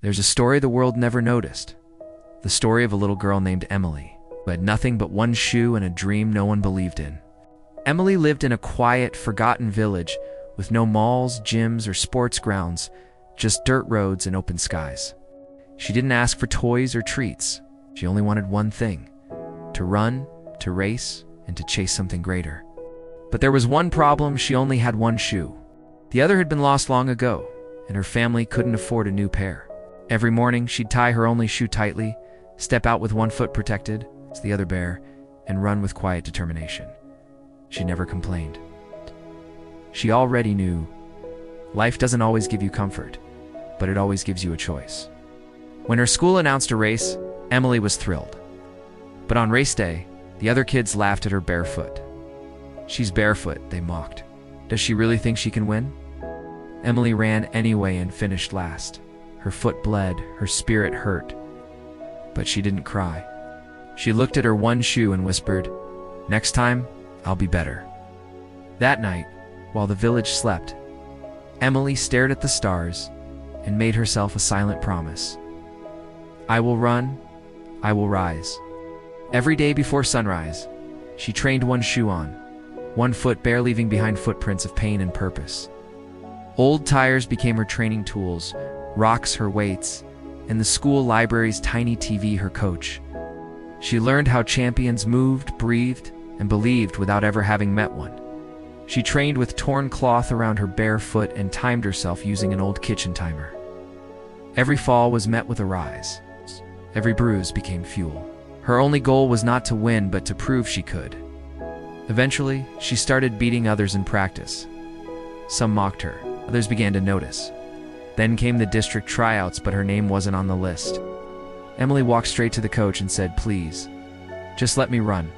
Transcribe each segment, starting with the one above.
There's a story the world never noticed. The story of a little girl named Emily, who had nothing but one shoe and a dream no one believed in. Emily lived in a quiet, forgotten village with no malls, gyms, or sports grounds, just dirt roads and open skies. She didn't ask for toys or treats. She only wanted one thing: to run, to race, and to chase something greater. But there was one problem: she only had one shoe. The other had been lost long ago, and her family couldn't afford a new pair. Every morning, she'd tie her only shoe tightly, step out with one foot protected, as the other bare, and run with quiet determination. She never complained. She already knew life doesn't always give you comfort, but it always gives you a choice. When her school announced a race, Emily was thrilled. But on race day, the other kids laughed at her barefoot. "She's barefoot," they mocked. "Does she really think she can win?" Emily ran anyway and finished last. Her foot bled, her spirit hurt, but she didn't cry. She looked at her one shoe and whispered, "Next time, I'll be better." That night, while the village slept, Emily stared at the stars and made herself a silent promise. "I will run, I will rise." Every day before sunrise, she trained one shoe on, one foot bare, leaving behind footprints of pain and purpose. Old tires became her training tools, rocks her weights, and the school library's tiny TV her coach. She learned how champions moved, breathed, and believed without ever having met one. She trained with torn cloth around her bare foot and timed herself using an old kitchen timer. Every fall was met with a rise. Every bruise became fuel. Her only goal was not to win, but to prove she could. Eventually, she started beating others in practice. Some mocked her, others began to notice. Then came the district tryouts, but her name wasn't on the list. Emily walked straight to the coach and said, "Please, just let me run."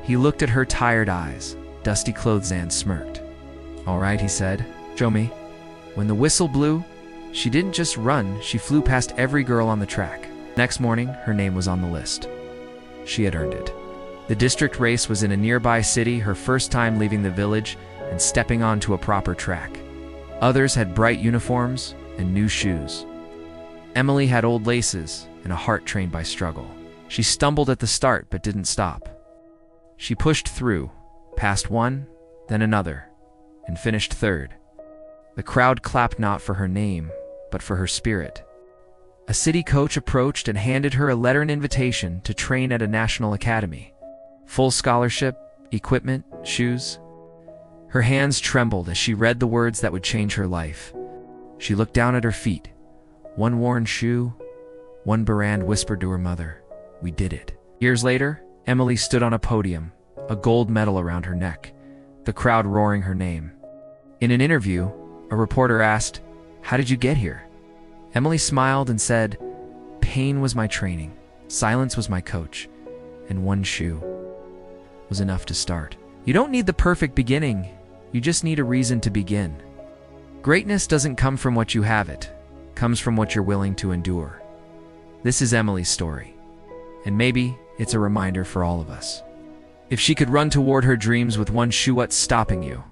He looked at her tired eyes, dusty clothes, and smirked. "All right," he said, "show me." When the whistle blew, she didn't just run, she flew past every girl on the track. Next morning, her name was on the list. She had earned it. The district race was in a nearby city, her first time leaving the village and stepping onto a proper track. Others had bright uniforms and new shoes. Emily had old laces and a heart trained by struggle. She stumbled at the start but didn't stop. She pushed through, passed one, then another, and finished third. The crowd clapped not for her name, but for her spirit. A city coach approached and handed her a letter and invitation to train at a national academy. Full scholarship, equipment, shoes. Her hands trembled as she read the words that would change her life. She looked down at her feet. One worn shoe, one brand whispered to her mother, "We did it." Years later, Emily stood on a podium, a gold medal around her neck, the crowd roaring her name. In an interview, a reporter asked, "How did you get here?" Emily smiled and said, "Pain was my training, silence was my coach, and one shoe was enough to start." You don't need the perfect beginning, you just need a reason to begin. Greatness doesn't come from what you have, it comes from what you're willing to endure. This is Emily's story, and maybe it's a reminder for all of us. If she could run toward her dreams with one shoe, what's stopping you?